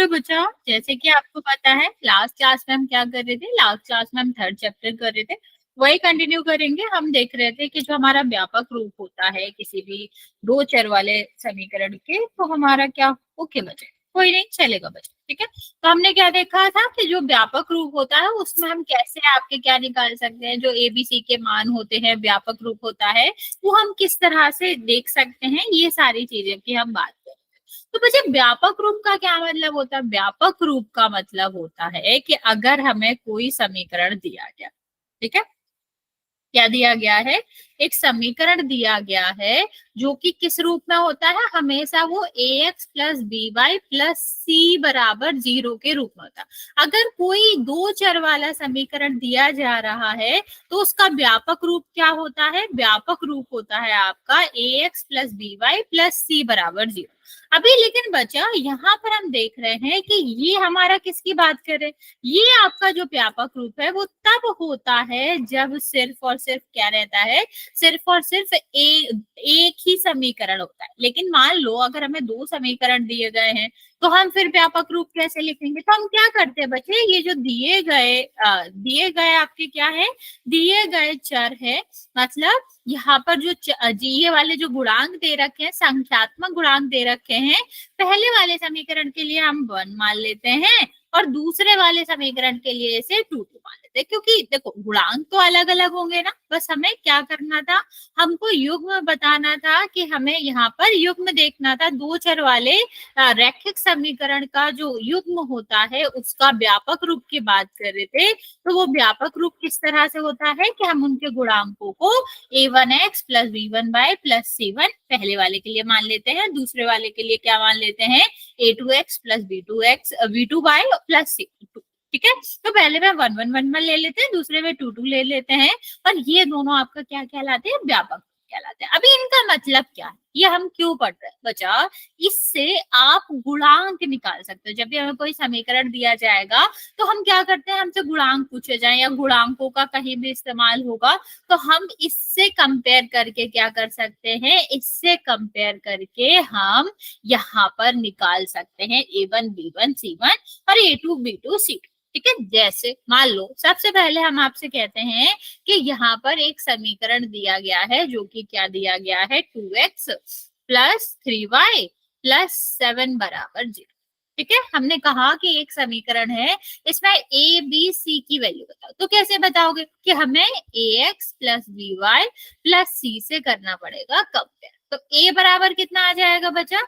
बच्चा, जैसे कि आपको पता है लास्ट क्लास में हम क्या कर रहे थे, लास्ट क्लास में हम थर्ड चैप्टर कर रहे थे, वही कंटिन्यू करेंगे। हम देख रहे थे कि जो हमारा व्यापक रूप होता है किसी भी दो चर वाले समीकरण के, तो हमारा क्या, ओके बच्चे, कोई नहीं चलेगा बच्चे, ठीक है। तो हमने क्या देखा था कि जो व्यापक रूप होता है उसमें हम कैसे आपके क्या निकाल सकते हैं, जो एबीसी के मान होते हैं, व्यापक रूप होता है वो हम किस तरह से देख सकते हैं, ये सारी चीजें की हम बात करें। तो बच्चे व्यापक रूप का क्या मतलब होता है? व्यापक रूप का मतलब होता है कि अगर हमें कोई समीकरण दिया गया, ठीक है, क्या दिया गया है, एक समीकरण दिया गया है जो कि किस रूप में होता है, हमेशा वो ax plus B Y plus C बराबर 0 के रूप में होता है। अगर कोई दो चर वाला समीकरण दिया जा रहा है तो उसका व्यापक रूप क्या होता है? व्यापक रूप होता है आपका ax plus B Y plus C बराबर 0। अभी लेकिन बच्चा यहाँ पर हम देख रहे हैं कि ये हमारा किसकी बात करें, ये आपका जो व्यापक रूप है वो तब होता है जब सिर्फ और सिर्फ क्या रहता है, सिर्फ और सिर्फ एक ही समीकरण होता है। लेकिन मान लो अगर हमें दो समीकरण दिए गए हैं तो हम फिर व्यापक रूप कैसे लिखेंगे? तो हम क्या करते हैं बच्चे, ये जो दिए गए आपके क्या है, दिए गए चर है, मतलब यहाँ पर जो ये वाले जो गुणांक दे रखे हैं, संख्यात्मक गुणांक दे रखे हैं, पहले वाले समीकरण के लिए हम 1 मान लेते हैं और दूसरे वाले समीकरण के लिए इसे 2 मान लेते हैं, क्योंकि देखो गुणांक तो अलग अलग होंगे ना, बस हमें क्या करना था, हमको युग्म बताना था कि हमें यहाँ पर युग्म देखना था। दो चर वाले रैखिक समीकरण का जो युग्म होता है उसका व्यापक रूप की बात कर रहे थे। तो वो व्यापक रूप किस तरह से होता है कि हम उनके गुणांकों को a1x plus b1y plus c1 पहले वाले के लिए मान लेते हैं, दूसरे वाले के लिए क्या मान लेते हैं, a2x plus b2y plus c2। ठीक है, तो पहले में 1 1 1 1 ले लेते हैं, दूसरे में 2 2 ले लेते हैं, और ये दोनों आपका क्या कहलाते हैं, व्यापक कहलाते हैं। अभी इनका मतलब क्या है, ये हम क्यों पढ़ रहे हैं बच्चा, इससे आप गुणांक निकाल सकते हो। जब भी हमें कोई समीकरण दिया जाएगा तो हम क्या करते हैं, हमसे गुणांक पूछे जाए या गुणांकों का कहीं भी इस्तेमाल होगा तो हम इससे कंपेयर करके क्या कर सकते हैं, इससे कंपेयर करके हम यहाँ पर निकाल सकते हैं a1 b1 c1 और a2 b2 c2। ठीक है, जैसे मान लो सबसे पहले हम आपसे कहते हैं कि यहाँ पर एक समीकरण दिया गया है जो कि क्या दिया गया है, 2x प्लस 3y प्लस 7 बराबर 0। ठीक है, हमने कहा कि एक समीकरण है, इसमें a b c की वैल्यू बताओ। तो कैसे बताओगे कि हमें ax plus by plus c से करना पड़ेगा कंपेयर। तो a बराबर कितना आ जाएगा बच्चा,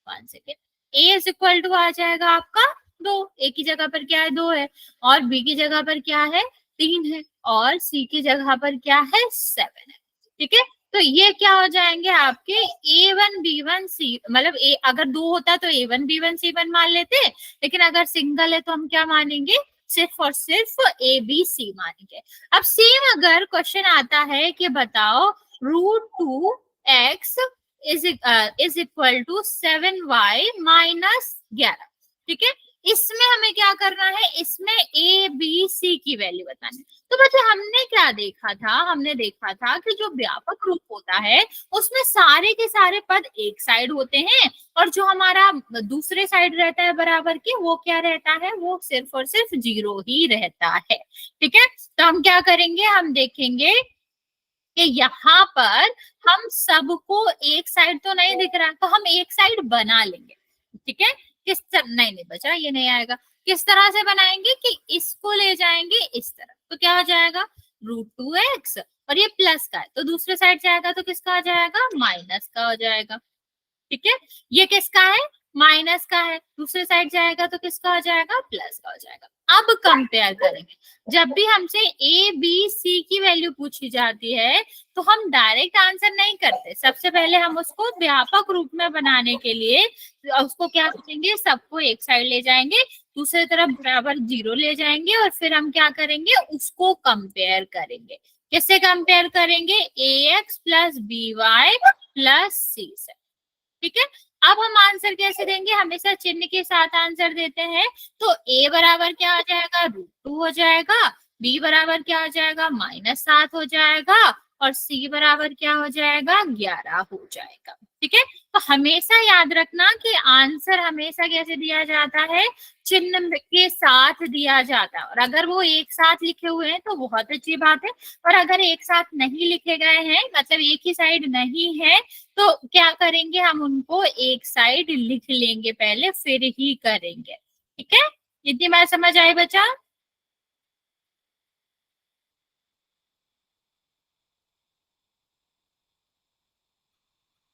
1 second, a is equal to आ जाएगा आपका 2, a की जगह पर क्या है 2 है, और b की जगह पर क्या है 3 है, और c की जगह पर क्या है 7 है। ठीक है, तो ये क्या हो जाएंगे आपके a1 b1 c, मतलब a अगर 2 होता तो a1 b1 c1 मान लेते, लेकिन अगर सिंगल है तो हम क्या मानेंगे, सिर्फ और सिर्फ a b c मानेंगे। अब सेम अगर क्वेश्चन आता है कि बताओ √2x is equal to 7y minus 11। ठीक है, इसमें हमें क्या करना है, इसमें a b c की वैल्यू बतानी है। तो बच्चे हमने क्या देखा था, हमने देखा था कि जो व्यापक रूप होता है उसमें सारे के सारे पद एक साइड होते हैं और जो हमारा दूसरे साइड रहता है बराबर के, वो क्या रहता है, वो सिर्फ और सिर्फ 0 ही रहता है। ठीक है, तो हम क्या करेंगे, हम देखेंगे कि यहाँ पर हम सबको एक साइड तो नहीं दिख रहा, तो हम एक साइड बना लेंगे। ठीक है, नहीं नहीं बचा, ये नहीं आएगा। किस तरह से बनाएंगे कि इसको ले जाएंगे इस तरफ, तो क्या हो जाएगा √2x, और ये प्लस का है तो दूसरे साइड जाएगा तो किसका आ जाएगा, माइनस का हो जाएगा। ठीक है, ये किसका है, माइनस का है, दूसरे साइड जाएगा तो किसका हो जाएगा, प्लस का हो जाएगा। अब कंपेयर करेंगे, जब भी हमसे ए बी सी की वैल्यू पूछी जाती है तो हम डायरेक्ट आंसर नहीं करते, सबसे पहले हम उसको व्यापक रूप में बनाने के लिए उसको क्या करेंगे, सबको एक साइड ले जाएंगे, दूसरी तरफ बराबर 0 ले जाएंगे, और फिर हम क्या करेंगे, उसको कंपेयर करेंगे। किससे कंपेयर करेंगे, ax plus B Y plus C से। ठीक है, अब हम आंसर कैसे देंगे, हमेशा चिन्ह के साथ आंसर देते हैं। तो a बराबर क्या हो जाएगा, √2 हो जाएगा, b बराबर क्या हो जाएगा, -7 हो जाएगा, और c बराबर क्या हो जाएगा, 11 हो जाएगा। ठीक है, तो हमेशा याद रखना कि आंसर हमेशा कैसे दिया जाता है, चिन्ह के साथ दिया जाता है। और अगर वो एक साथ लिखे हुए हैं तो बहुत अच्छी बात है, और अगर एक साथ नहीं लिखे गए हैं, मतलब एक ही साइड नहीं है, तो क्या करेंगे, हम उनको एक साइड लिख लेंगे पहले, फिर ही करेंगे। ठीक है, इतनी बात समझ आई बच्चा?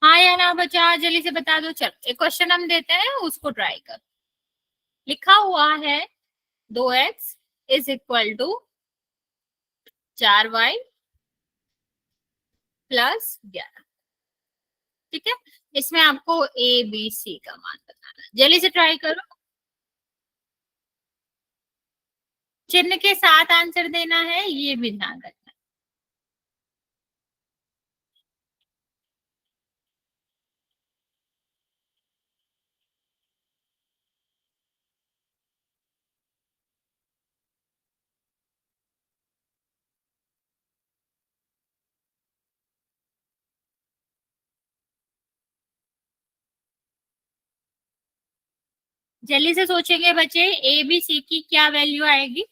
हाँ या ना बच्चा, जल्दी से बता दो। चल एक क्वेश्चन हम देते हैं, उसको ट्राई कर। लिखा हुआ है 2x is equal to 4y plus 11। ठीक है, इसमें आपको ए बी सी का मान बताना है। जल्दी से ट्राई करो, चिन्ह के साथ आंसर देना है, ये भी ध्यान रखना। जल्दी से सोचेंगे बच्चे, ए बी सी की क्या वैल्यू आएगी,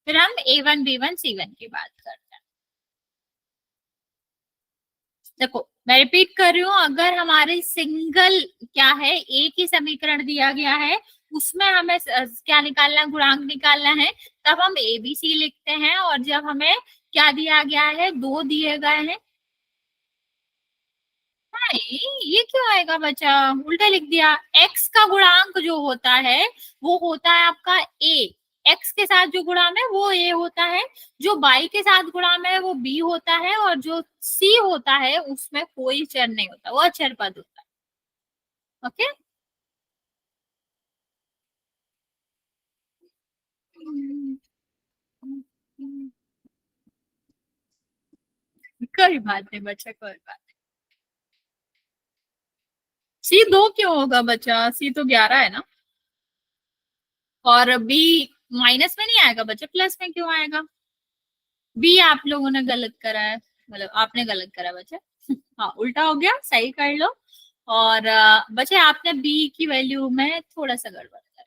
फिर हम A1 B1 C1 की बात करते हैं। देखो मैं रिपीट कर रही हूँ, अगर हमारे सिंगल क्या है, एक ही समीकरण दिया गया है, उसमें हमें क्या निकालना, गुणांक निकालना है, तब हम ABC लिखते हैं। और जब हमें क्या दिया गया है, दो दिए गए हैं, नहीं ये क्यों आएगा बच्चा, उल्टा लिख दिया। एक्स का गुणांक जो होता है वो होता है आपका ए, एक्स के साथ जो गुणा में वो ए होता है, जो बाई के साथ गुणा में वो बी होता है, और जो सी होता है उसमें कोई चर नहीं होता, वो अचर पद होता है। ओके, कोई बात नहीं बच्चा, कोई बात। सी दो क्यों होगा बच्चा, सी तो 11 है ना। और बी माइनस में नहीं आएगा बच्चा, प्लस में क्यों आएगा। बी आप लोगों ने गलत करा है, मतलब आपने गलत करा बच्चा। हाँ उल्टा हो गया, सही कर लो। और बच्चे आपने बी की वैल्यू में थोड़ा सा गड़बड़ करा।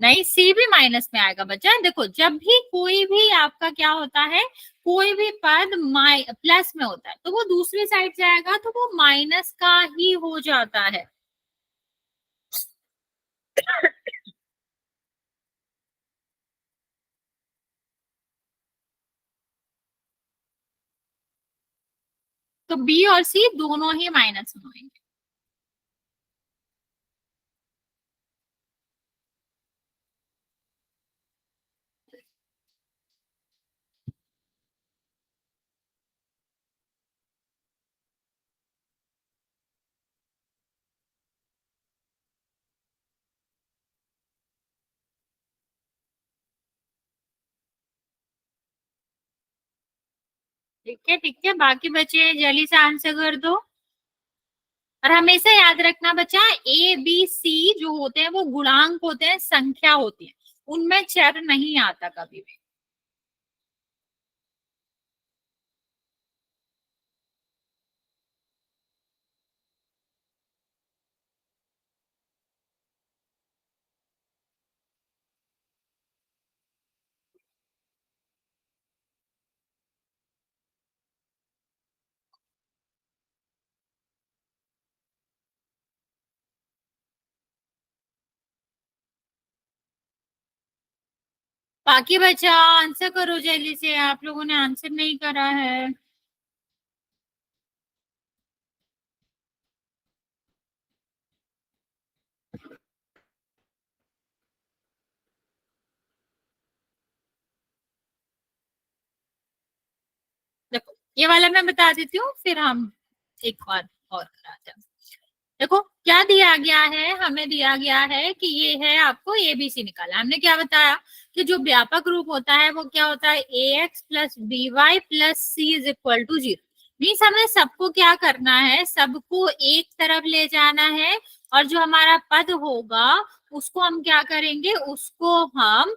नहीं, सी भी माइनस में आएगा बच्चा। देखो जब भी कोई भी आपका क्या होता है, कोई भी पद प्लस में होता है तो वो दूसरी साइड जाएगा तो वो माइनस का ही हो जाता है। तो बी और सी दोनों ही माइनस में होंगे। ठीक है, बाकी बचे जल्दी से आंसर कर दो। और हमेशा याद रखना बच्चा, ए बी सी जो होते हैं वो गुणांक होते हैं, संख्या होती है, उनमें चर नहीं आता कभी भी। बाकी बच्चा आंसर करो जल्दी से, आप लोगों ने आंसर नहीं करा है। देखो ये वाला मैं बता देती हूँ, फिर हम एक बार और कराते हैं। देखो क्या दिया गया है, हमें दिया गया है कि ये है, आपको एबीसी निकाला। हमने क्या बताया कि जो व्यापक रूप होता है वो क्या होता है, A X plus B Y plus C is equal to 0। Means हमें सबको क्या करना है, सबको एक तरफ ले जाना है, और जो हमारा पद होगा उसको हम क्या करेंगे, उसको हम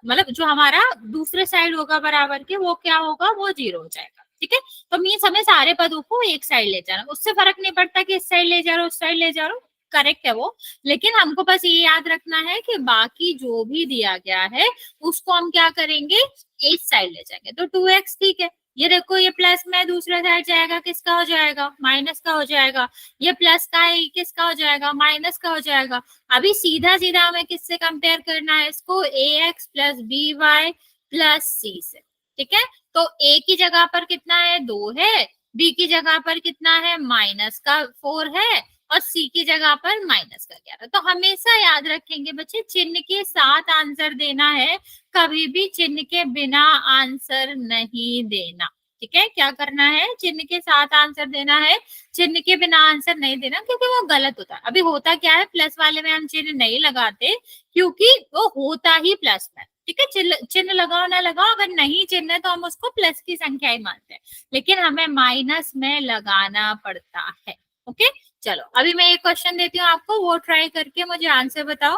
मतलब जो हमारा दूसरे साइड होगा बराबर के, वो क्या होगा, वो 0 हो जाएगा। ठीक है, तो मीन्स हमें सारे पदों को एक साइड ले जाना, उससे फर्क नहीं पड़ता कि इस साइड ले जा रहा हूँ उस साइड ले जा रहा हूँ, करेक्ट है वो। लेकिन हमको बस ये याद रखना है कि बाकी जो भी दिया गया है उसको हम क्या करेंगे, एक साइड ले जाएंगे। तो 2x ठीक है, ये देखो ये प्लस में दूसरे साइड जाएगा, किसका हो जाएगा, माइनस का हो जाएगा। ये प्लस का है, किसका हो जाएगा, माइनस का हो जाएगा। अभी सीधा सीधा हमें किससे कंपेयर करना है इसको, ax plus B Y plus C से। ठीक है, तो a की जगह पर कितना है, 2 है, b की जगह पर कितना है, माइनस का 4 है, और सी की जगह पर माइनस का 11। तो हमेशा याद रखेंगे बच्चे, चिन्ह के साथ आंसर देना है, कभी भी चिन्ह के बिना आंसर नहीं देना। ठीक है, क्या करना है, चिन्ह के साथ आंसर देना है, चिन्ह के बिना आंसर नहीं देना, क्योंकि वो गलत होता है। अभी होता क्या है, प्लस वाले में हम चिन्ह नहीं लगाते क्योंकि वो होता ही प्लस में। ठीक है, चिन्ह लगाओ ना लगाओ, अगर नहीं चिन्ह है तो हम उसको प्लस की संख्या ही मानते हैं, लेकिन हमें माइनस में लगाना पड़ता है। ओके, चलो अभी मैं एक क्वेश्चन देती हूँ आपको, वो ट्राई करके मुझे आंसर बताओ।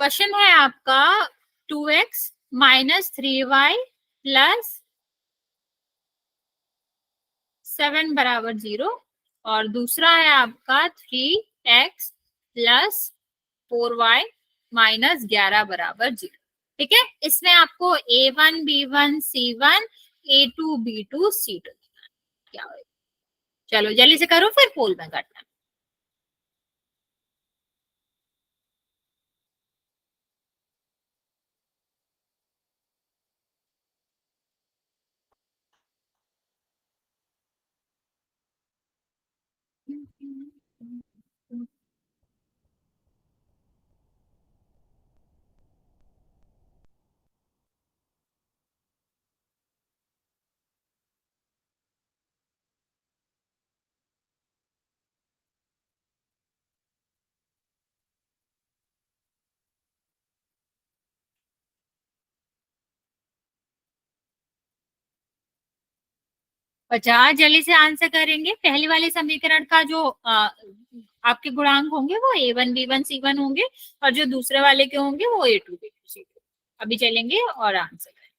क्वेश्चन है आपका, 2x माइनस 3y प्लस 7 बराबर 0, और दूसरा है आपका 3x प्लस 4y माइनस 11 बराबर 0। ठीक है, इसमें आपको a1 b1 c1 a2 b2 c2 क्या होगा। चलो जल्दी से करो, फिर पोल में करना। पचास, जल्दी से आंसर करेंगे। पहले वाले समीकरण का जो आपके गुणांक होंगे वो a1 b1 c1 होंगे, और जो दूसरे वाले के होंगे वो a2 b2 c2। अभी चलेंगे और आंसर करें।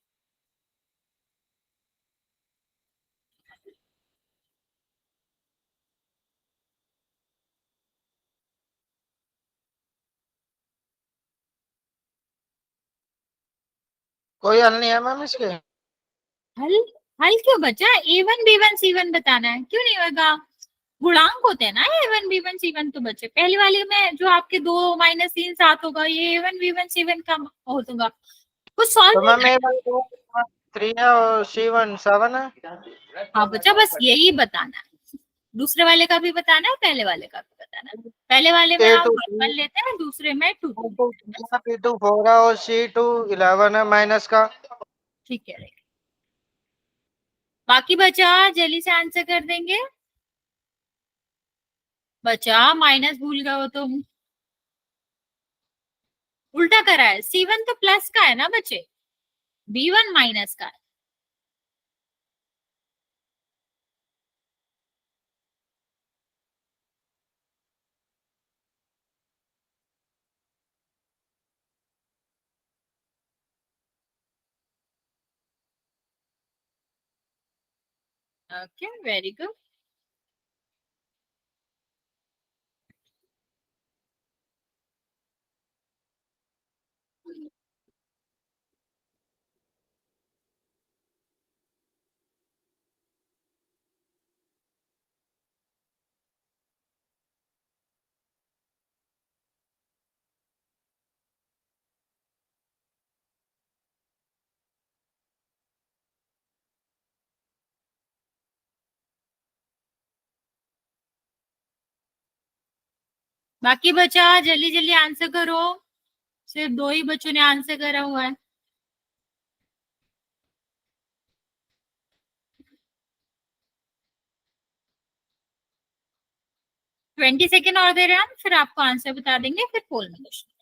कोई हल नहीं है मैम इसके? हल, हल क्यों बचा, a1 b1 c1 बताना है, क्यों नहीं होगा, गुणांक होते हैं ना a1 b1 c1। तो बच्चे पहले वाले में जो आपके 2 - 3 7 होगा, ये a1 b1 c1 का होगा, कुछ सॉल्व तो नहीं मैम करना। A1 2 3 है और C1 7 है। हाँ बच्चा, बस यही बताना है, दूसरे वाले का भी बताना है, पहले वाले का भी बताना है। पहले वाले में हम A2 वन लेते हैं, दूसरे में टू टू B2 लेते हैं। B2 4 है और C2 11 है माइनस का। ठीक है, बाकी बचा जल्दी से आंसर कर देंगे। बचा माइनस भूल गए हो तुम, उल्टा करा है, C1 तो प्लस का है ना बच्चे, B1 माइनस का है। Okay, very good. बाकी बचा जल्दी जल्दी आंसर करो, सिर्फ दो ही बच्चों ने आंसर करा हुआ है। 20 सेकेंड और दे रहे हैं हम, फिर आपको आंसर बता देंगे, फिर पोल में क्वेश्चन।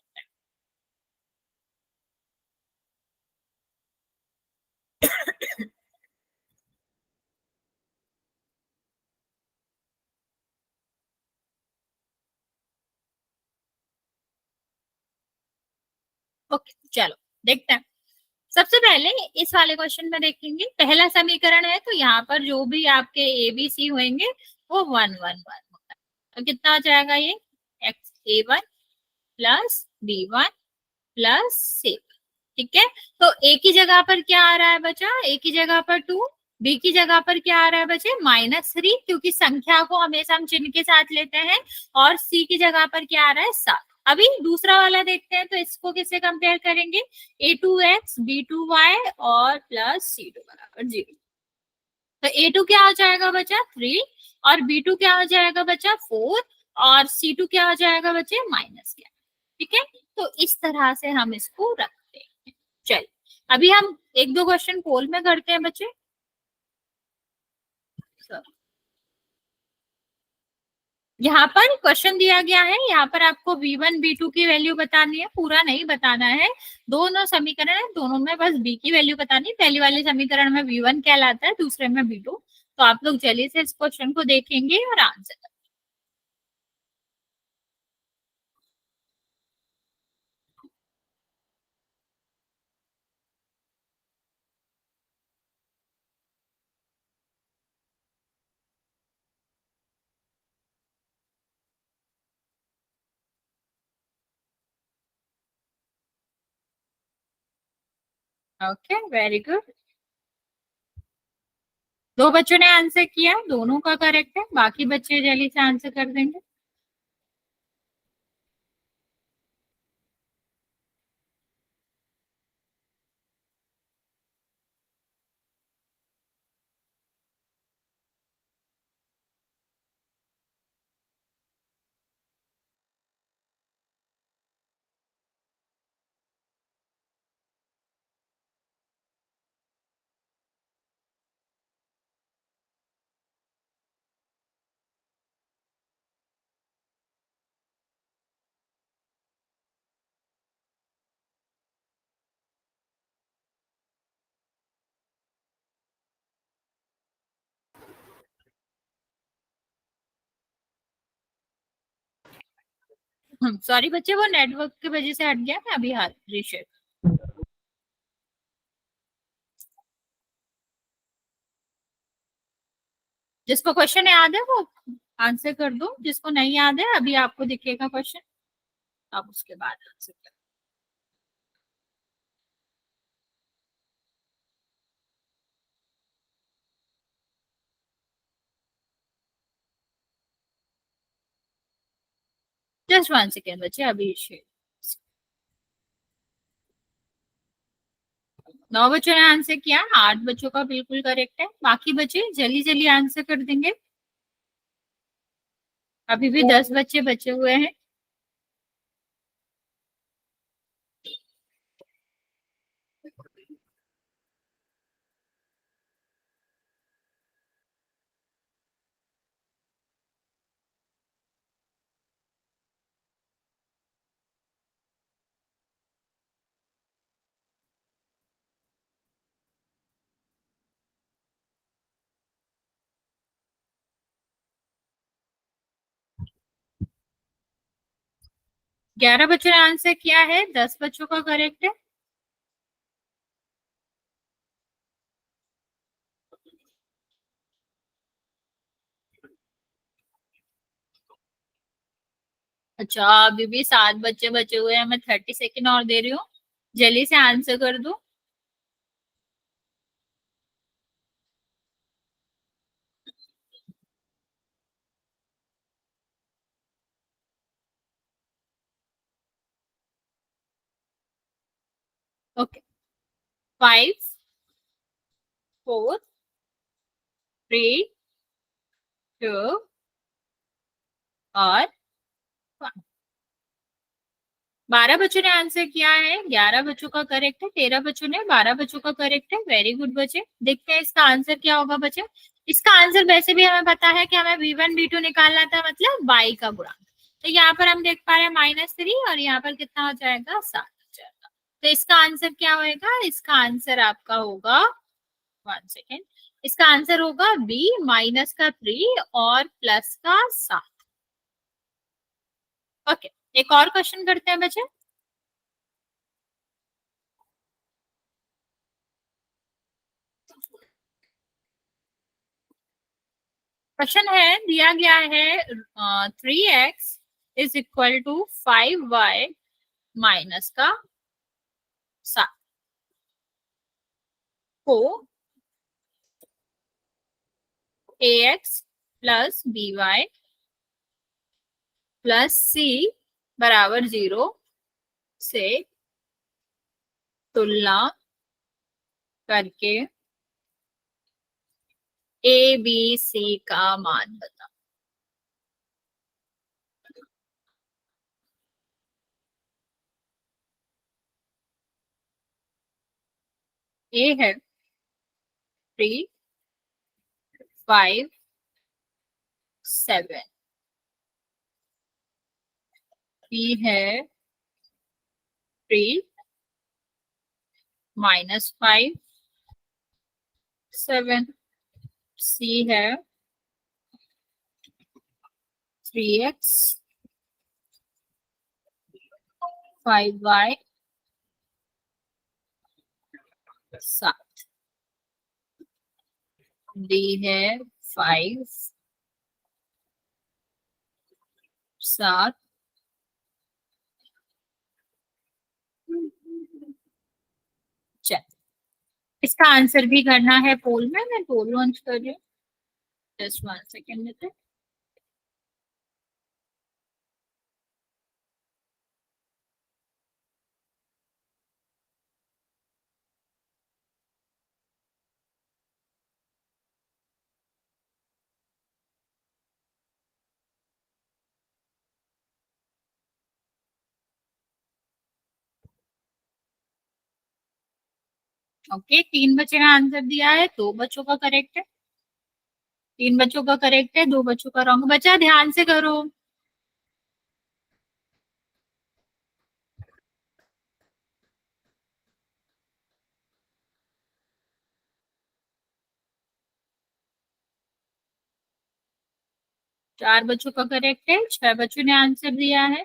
ओके चलो देखते हैं। सबसे पहले इस वाले क्वेश्चन में देखेंगे, पहला समीकरण है तो यहाँ पर जो भी आपके ए बी सी होंगे वो 1 1 1 होता है। तो कितना हो जाएगा ये x A1 plus B1 plus C। ठीक है, तो ए की जगह पर क्या आ रहा है बचा, ए की जगह पर 2, बी की जगह पर क्या आ रहा है बचे -3, क्योंकि संख्या को हमेशा हम चिन्ह के साथ लेते हैं, और सी की जगह पर क्या आ रहा है 7। अभी दूसरा वाला देखते हैं, तो इसको किससे कंपेयर करेंगे, A2x B2y और प्लस C2 बराबर 0। तो A2 क्या हो जाएगा बचा 3, और B2 क्या हो जाएगा बचा 4, और C2 क्या हो जाएगा बचे -क्या। ठीक है, तो इस तरह से हम इसको रखते हैं। चलिए अभी हम एक दो क्वेश्चन पोल में करते हैं बच्चे। यहाँ पर क्वेश्चन दिया गया है, यहाँ पर आपको V1 B2 की वैल्यू बतानी है, पूरा नहीं बताना है। दोनों समीकरण है, दोनों में बस B की वैल्यू बतानी है। पहले वाले समीकरण में V1 कहलाता है, दूसरे में B2। तो आप लोग जल्दी से इस क्वेश्चन को देखेंगे और आंसर करेंगे। ओके वेरी गुड, दो बच्चों ने आंसर किया, दोनों का करेक्ट है, बाकी बच्चे जल्दी से आंसर कर देंगे। सॉरी बच्चे, वो नेटवर्क की वजह से हट गया, मैं अभी हाथ रीशेयर। जिसको क्वेश्चन याद है वो आंसर कर दो, जिसको नहीं याद है अभी आपको दिखेगा क्वेश्चन, आप उसके बाद आंसर कर। जस्ट 1 सेकेंड बच्चे, अभी शेयर। 9 बच्चों ने आंसर किया, 8 बच्चों का बिल्कुल करेक्ट है, बाकी बच्चे जल्दी जल्दी आंसर कर देंगे। अभी भी 10 बच्चे बचे हुए हैं। ग्यारह बच्चों ने आंसर किया है, 10 बच्चों का करेक्ट है। अच्छा अभी भी 7 बच्चे बचे हुए हैं, मैं 30 सेकेंड और दे रही हूँ, जल्दी से आंसर कर दो। ओके 5 4 3 2 और 1। 12 बच्चों ने आंसर किया है, 11 बच्चों का करेक्ट है, 13 बच्चों ने, 12 बच्चों का करेक्ट है। वेरी गुड बच्चे, देखते हैं इसका आंसर क्या होगा बच्चे। इसका आंसर वैसे भी हमें पता है कि हमें V1 V2 निकालना था, मतलब y का गुणांक। तो यहाँ पर हम देख पा रहे हैं -3, और यहाँ पर कितना हो जाएगा 7 हो जाएगा। तो इसका आंसर क्या होगा, इसका आंसर आपका होगा 1 सेकेंड, इसका आंसर होगा बी, -3 और +7। ओके एक और क्वेश्चन करते हैं बच्चे। क्वेश्चन है, दिया गया है 3x is equal to 5y minus का 7 को ax plus by plus c बराबर 0 से तुलना करके a b c का मान बता। a है 3 5 7, b है 3 -5 7, c है 3x 5y 7, d है 5 7। चल, इसका आंसर भी करना है पोल में, मैं पोल लॉन्च कर रही हूँ, जस्ट 1 सेकेंड लेते हैं। ओके, 3 बच्चे ने आंसर दिया है, 2 बच्चों का करेक्ट है, 3 बच्चों का करेक्ट है, 2 बच्चों का रॉन्ग। बच्चा ध्यान से करो। चार बच्चों का करेक्ट है, 6 बच्चों ने आंसर दिया है।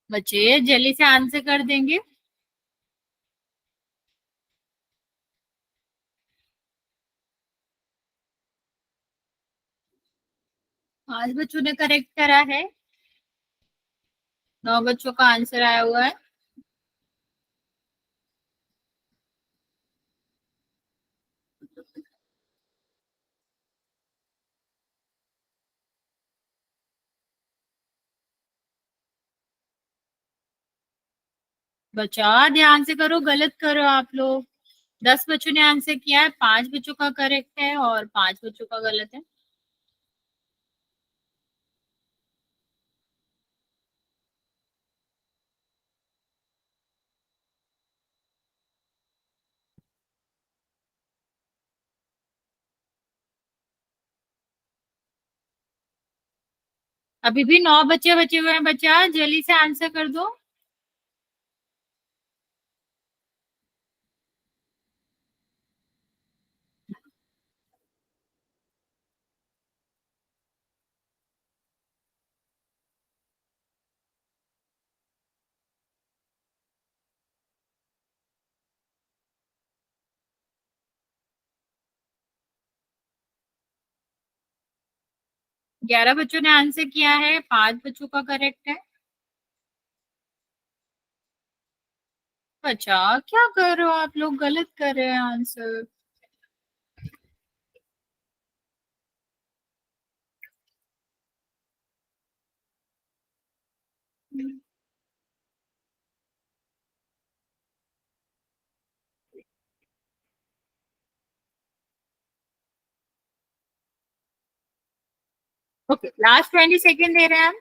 बच्चे जल्दी से आंसर कर देंगे। पांच बच्चों ने करेक्ट करा है, 9 बच्चों का आंसर आया हुआ है। बच्चा ध्यान से करो, गलत करो आप लोग। 10 बच्चों ने आंसर किया है, 5 बच्चों का करेक्ट है और 5 बच्चों का गलत है। अभी भी 9 बच्चे बचे हुए हैं, बच्चा जल्दी से आंसर कर दो। ग्यारह बच्चों ने आंसर किया है, 5 बच्चों का करेक्ट है। बच्चा क्या कर रहे हो आप लोग, गलत कर रहे हैं आंसर। ओके, लास्ट 20 सेकेंड दे रहे हैं हम,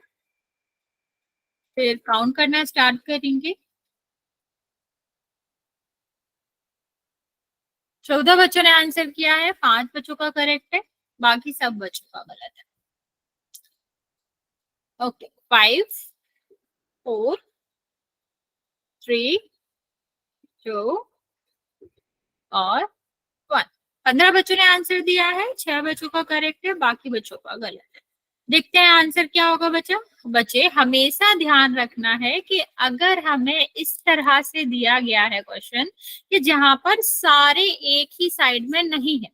फिर काउंट करना स्टार्ट करेंगे। 14 बच्चों ने आंसर किया है, 5 बच्चों का करेक्ट है, बाकी सब बच्चों का गलत है। ओके, 5 4 3 2 और 1। 15 बच्चों ने आंसर दिया है, 6 बच्चों का करेक्ट है, बाकी बच्चों का गलत है। देखते हैं आंसर क्या होगा बच्चा। बच्चे हमेशा ध्यान रखना है कि अगर हमें इस तरह से दिया गया है क्वेश्चन कि जहां पर सारे एक ही साइड में नहीं है,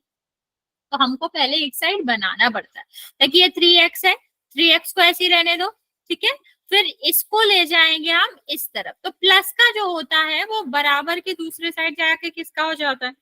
तो हमको पहले एक साइड बनाना पड़ता है। देखिए ये 3x है, 3x को ऐसे ही रहने दो, ठीक है। फिर इसको ले जाएंगे हम इस तरफ, तो प्लस का जो होता है वो बराबर के दूसरे साइड जाके किसका हो जाता है,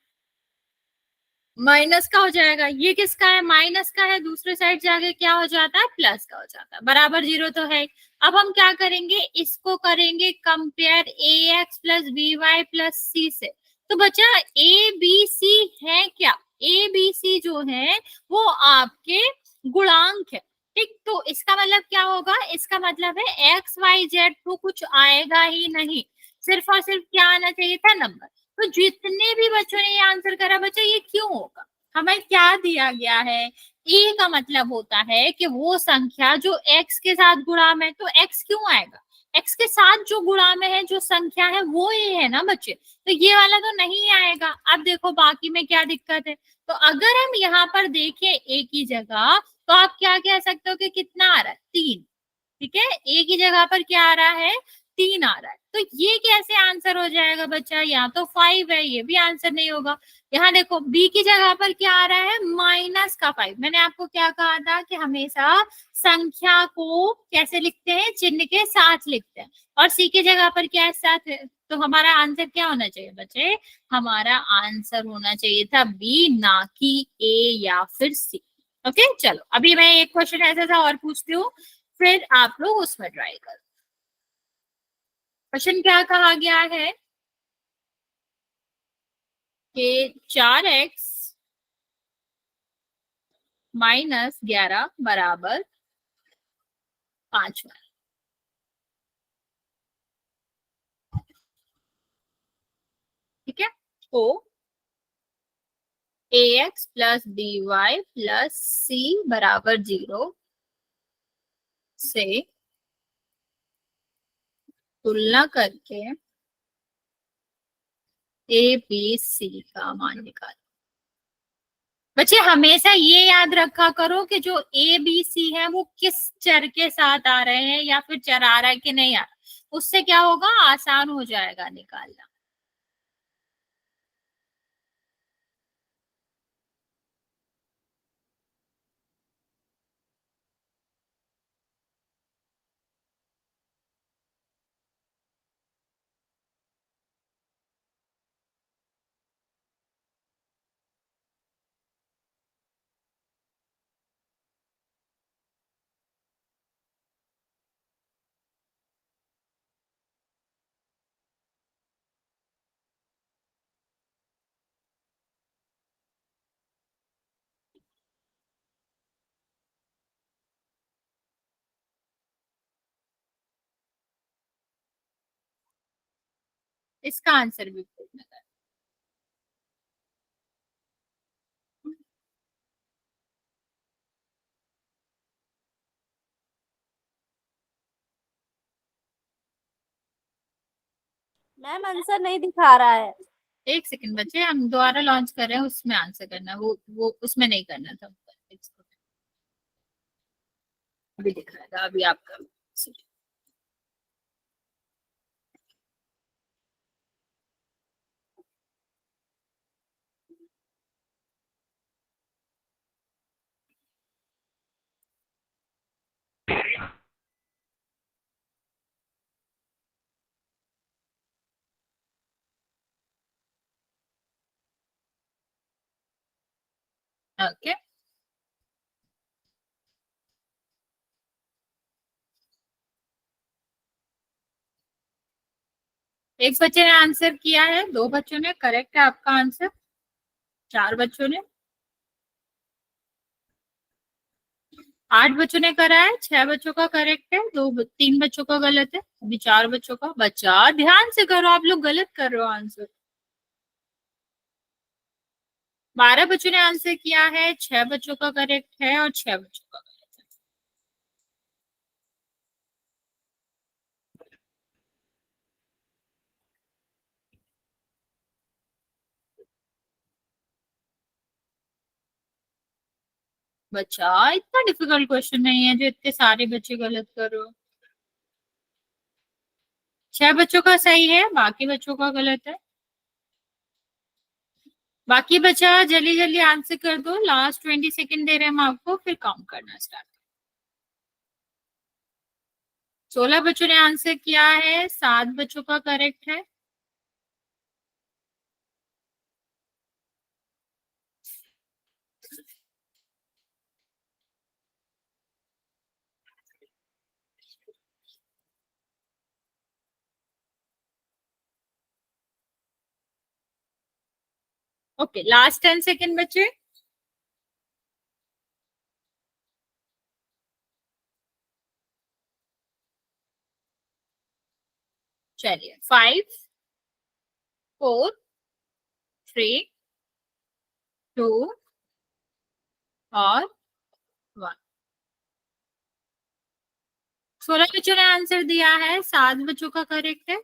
माइनस का हो जाएगा। ये किसका है, माइनस का है, दूसरे साइड जाके क्या हो जाता है, प्लस का हो जाता है। बराबर जीरो तो है। अब हम क्या करेंगे, इसको करेंगे compare A X plus B Y plus C से। तो बच्चा ए बी सी है क्या, ए बी सी जो है वो आपके गुणांक है, ठीक। तो इसका मतलब क्या होगा, इसका मतलब है एक्स वाई जेड तो कुछ आएगा ही नहीं, सिर्फ और सिर्फ क्या आना चाहिए था, नंबर। तो जितने भी बच्चों ने ये आंसर करा बच्चा, ये क्यों होगा, हमें क्या दिया गया है, ए का मतलब होता है कि वो संख्या जो एक्स के साथ गुणा में, तो एक्स क्यों आएगा, एक्स के साथ जो गुणा में है जो संख्या है वो ए है ना बच्चे, तो ये वाला तो नहीं आएगा। अब देखो बाकी में क्या दिक्कत है, तो अगर हम यहाँ पर देखें ए की जगह, तो आप क्या कह सकते हो कि कितना आ रहा है, 3, ठीक है। ए की जगह पर क्या आ रहा है, 3 आ रहा है। तो ये कैसे आंसर हो जाएगा बच्चा, यहाँ तो 5 है, ये भी आंसर नहीं होगा। यहाँ देखो बी की जगह पर क्या आ रहा है, -5। मैंने आपको क्या कहा था कि हमेशा संख्या को कैसे लिखते हैं, चिन्ह के साथ लिखते हैं, और सी की जगह पर क्या है, साथ है। तो हमारा आंसर क्या होना चाहिए बच्चे, हमारा आंसर होना चाहिए था बी, ना कि ए या फिर सी। ओके चलो, अभी मैं एक क्वेश्चन ऐसा था और पूछती हूँ, फिर आप लोग उसमें ट्राई करो। क्वेश्चन क्या कहा गया है कि 4x -11 बराबर 5। ठीक है, तो ax plus B Y plus C बराबर 0 से तुलना करके ए बी सी का मान निकाल। बच्चे हमेशा ये याद रखा करो कि जो ए बी सी है वो किस चर के साथ आ रहे हैं, या फिर चर आ रहा है कि नहीं आ रहा, उससे क्या होगा, आसान हो जाएगा निकालना। इसका आंसर भी पूछना था। मैम आंसर नहीं दिखा रहा है। एक सेकंड बच्चे, हम दोबारा लॉन्च कर रहे हैं, उसमें आंसर करना है। वो उसमें नहीं करना था। अभी दिखाएगा, अभी आपका। ओके, एक बच्चे ने आंसर किया है, 2 बच्चों ने, करेक्ट है आपका आंसर। 4 बच्चों ने, 8 बच्चों ने करा है, 6 बच्चों का करेक्ट है, 3 बच्चों का गलत है, अभी 4 बच्चों का बचा। ध्यान से करो, आप लोग गलत कर रहे हो आंसर। 12 बच्चों ने आंसर किया है, 6 बच्चों का करेक्ट है और 6 बच्चों का गलत है। बच्चा इतना डिफिकल्ट क्वेश्चन नहीं है जो इतने सारे बच्चे गलत कर रहे हो। 6 बच्चों का सही है, बाकी बच्चों का गलत है। बाकी बचा जल्दी जल्दी आंसर कर दो, लास्ट 20 सेकेंड दे रहे हैं हम आपको, फिर काउंट करना स्टार्ट। 16 बच्चों ने आंसर किया है, 7 बच्चों का करेक्ट है। ओके, लास्ट 10 सेकेंड बचे। चलिए, 5, 4, 3, 2 और 1। 16 बच्चों ने आंसर दिया है, 7 बच्चों का करेक्ट है,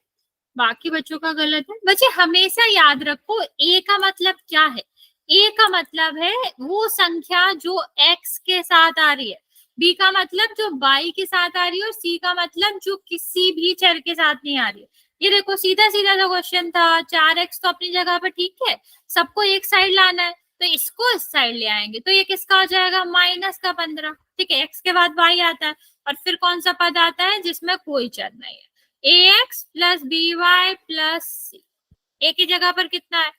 बाकी बच्चों का गलत है। बच्चे हमेशा याद रखो, ए का मतलब क्या है? ए का मतलब है वो संख्या जो एक्स के साथ आ रही है, बी का मतलब जो वाई के साथ आ रही है, और सी का मतलब जो किसी भी चर के साथ नहीं आ रही है। ये देखो, सीधा सीधा सा क्वेश्चन था। 4x तो अपनी जगह पर ठीक है, सबको एक साइड लाना है, तो इसको इस साइड ले आएंगे, तो ये किसका हो जाएगा? -15। ठीक है, एक्स के बाद वाई आता है, और फिर कौन सा पद आता है जिसमें कोई चर नहीं है? ax plus B Y plus C. A की जगह पर कितना है?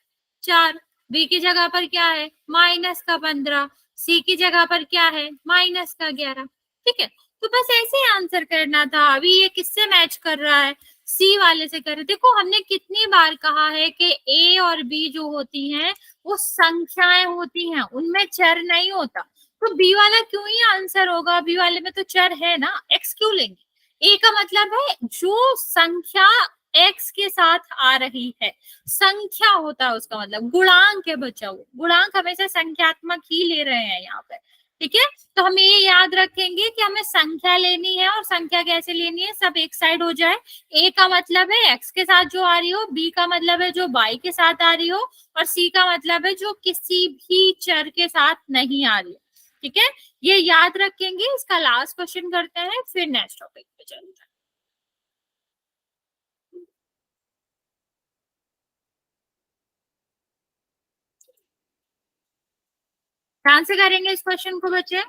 4। बी की जगह पर क्या है? -15। सी की जगह पर क्या है? -11। ठीक है, तो बस ऐसे ही आंसर करना था। अभी ये किससे मैच कर रहा है? सी वाले से कर रहे। देखो, हमने कितनी बार कहा है कि ए और बी जो होती हैं वो संख्याएं होती हैं, उनमें चर नहीं होता। तो बी वाला क्यों ही आंसर होगा? बी वाले में तो चर है ना, एक्स क्यों लेंगे? ए का मतलब है जो संख्या एक्स के साथ आ रही है, संख्या होता है उसका मतलब, गुणांक है बच्चा। वो गुणांक हमेशा संख्यात्मक ही ले रहे हैं यहाँ पे। ठीक है, तो हम ये याद रखेंगे कि हमें संख्या लेनी है, और संख्या कैसे लेनी है, सब एक साइड हो जाए। ए का मतलब है एक्स के साथ जो आ रही हो, बी का मतलब है जो वाई के साथ आ रही हो, और सी का मतलब है जो किसी भी चर के साथ नहीं आ रही है। ठीक है, ये याद रखेंगे। इसका लास्ट क्वेश्चन करते हैं, फिर नेक्स्ट टॉपिक पे चलते हैं। ध्यान से करेंगे इस क्वेश्चन को बच्चे।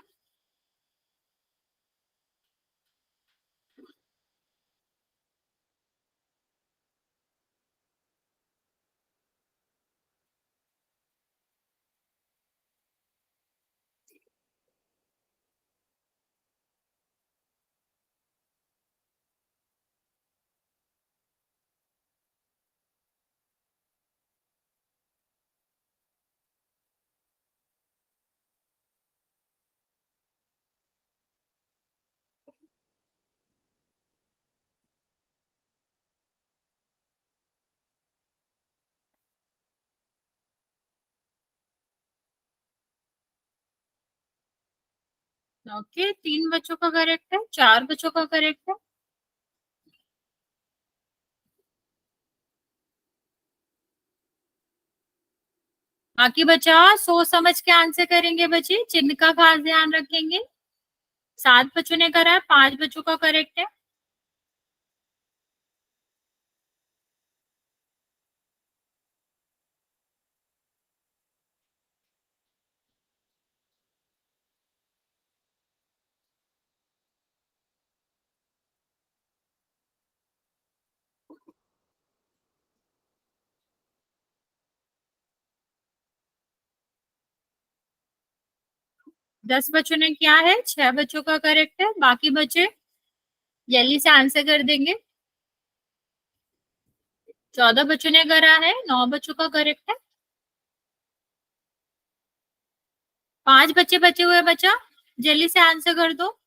ओके, 3 बच्चों का करेक्ट है, 4 बच्चों का करेक्ट है। बाकी बचा सोच समझ के आंसर करेंगे बच्चे, चिन्ह का खास ध्यान रखेंगे। 7 बच्चों ने करा है, 5 बच्चों का करेक्ट है। दस बच्चों ने किया है, 6 बच्चों का करेक्ट है, बाकी बच्चे जल्दी से आंसर कर देंगे। 14 बच्चों ने करा है, 9 बच्चों का करेक्ट है। 5 बच्चे बचे हुए बचा, जल्दी से आंसर कर दो।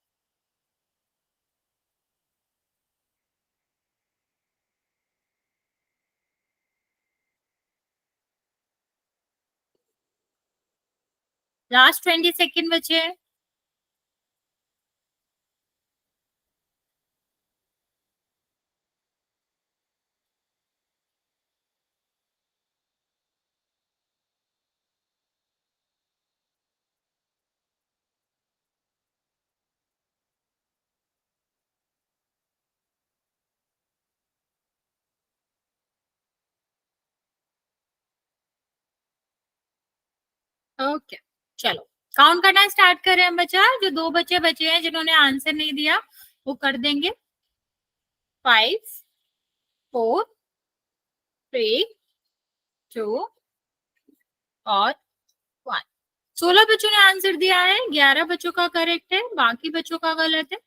लास्ट 20 सेकेंड बचे हैं। ओके चलो काउंट करना स्टार्ट करें हम बच्चा। जो 2 बच्चे बचे हैं जिन्होंने आंसर नहीं दिया वो कर देंगे। 5 4 3 2 और 1। 16 बच्चों ने आंसर दिया है, 11 बच्चों का करेक्ट है, बाकी बच्चों का गलत है।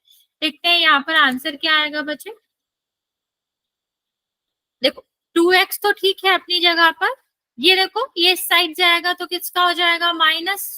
देखते हैं यहाँ पर आंसर क्या आएगा बच्चे। देखो 2x तो ठीक है अपनी जगह पर, ये देखो ये इस साइड जाएगा तो किसका हो जाएगा माइनस,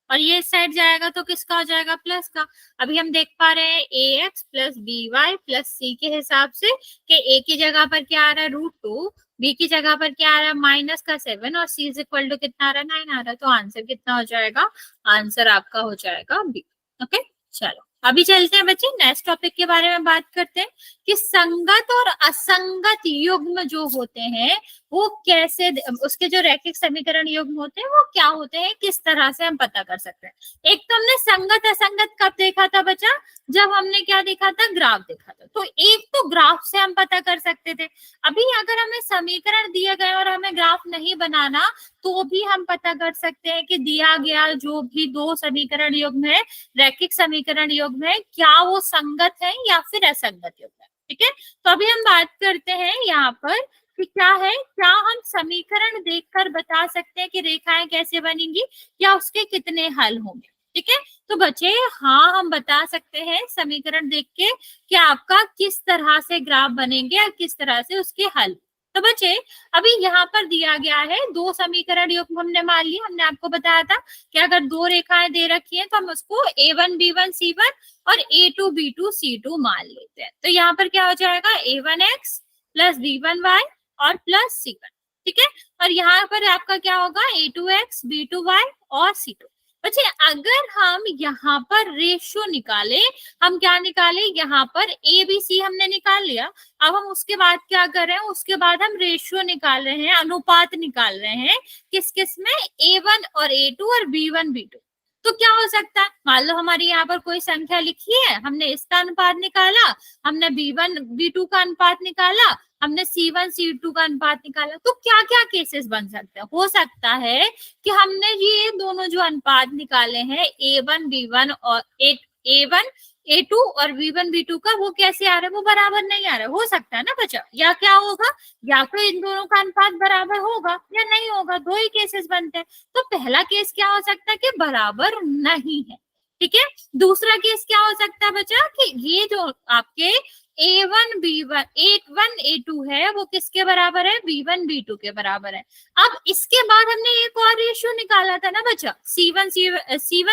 और ये इस साइड जाएगा तो किसका हो जाएगा प्लस का। अभी हम देख पा रहे हैं ax plus B Y plus C के हिसाब से कि a की जगह पर क्या आ रहा है √2, b की जगह पर क्या आ रहा है माइनस का 7 और c इज इक्वल टू कितना आ रहा है 9 आ रहा है। तो आंसर कितना हो जाएगा, आंसर आपका हो जाएगा बी। ओके चलो अभी चलते हैं बच्चे नेक्स्ट टॉपिक के बारे में बात करते हैं कि संगत और असंगत युग्म जो होते हैं वो कैसे, उसके जो रैखिक समीकरण युग्म होते हैं वो क्या होते हैं, किस तरह से हम पता कर सकते हैं। एक तो हमने संगत असंगत कब देखा था बच्चा, जब हमने क्या देखा था ग्राफ देखा था। तो एक तो ग्राफ से हम पता कर सकते थे। अभी अगर हमें समीकरण दिए गए और हमें ग्राफ नहीं बनाना तो भी हम पता कर सकते हैं कि दिया गया जो भी 2 समीकरण युग्म है, रैखिक समीकरण युग्म है, क्या वो संगत है या फिर असंगत युग्म है। ठीक है तो अभी हम बात करते हैं यहाँ पर कि क्या है, क्या हम समीकरण देखकर बता सकते हैं कि रेखाएं कैसे बनेंगी या उसके कितने हल होंगे। ठीक है तो बच्चे हाँ हम बता सकते हैं समीकरण देख के कि आपका किस तरह से ग्राफ बनेंगे और किस तरह से उसके हल। तो बच्चे अभी यहाँ पर दिया गया है 2 समीकरण युग्म हमने मान लिया, हमने आपको बताया था कि अगर 2 रेखाएं दे रखी हैं तो हम उसको a1 b1 c1 और a2 b2 c2 मान लेते हैं। तो यहाँ पर क्या हो जाएगा a1x प्लस b1y और प्लस c1। ठीक है और यहाँ पर आपका क्या होगा a2x b2y और c2। बच्चे अगर हम यहाँ पर रेशियो निकाले, हम क्या निकाले यहाँ पर a b c हमने निकाल लिया, अब हम उसके बाद क्या कर रहे हैं, उसके बाद हम रेशियो निकाल रहे हैं, अनुपात निकाल रहे हैं किस किस में a1 और a2 और b1 b2। तो क्या हो सकता है, मान लो हमारी यहाँ पर कोई संख्या लिखी है, हमने इसका अनुपात निकाला, हमने b1 b2 का अनुपात निकाला, हमने c1 c2 का अनुपात निकाला। तो क्या क्या केसेस बन सकते हैं, हो सकता है कि हमने ये दोनों जो अनुपात निकाले हैं a1 b1 और a1 a2 और b1 b2 का वो कैसे आ रहा है, वो बराबर नहीं आ रहा है। हो सकता है ना बच्चा, या क्या होगा, या तो इन दोनों का अनुपात बराबर होगा या नहीं होगा, 2 ही केसेस बनते हैं। तो पहला केस क्या हो सकता है कि बराबर नहीं है। ठीक है दूसरा केस क्या हो सकता है बच्चा कि ये जो आपके a1 b1 a1 a2 है वो किसके बराबर है, b1 b2 के बराबर है। अब इसके बाद हमने एक और रेशियो निकाला था ना बच्चा c1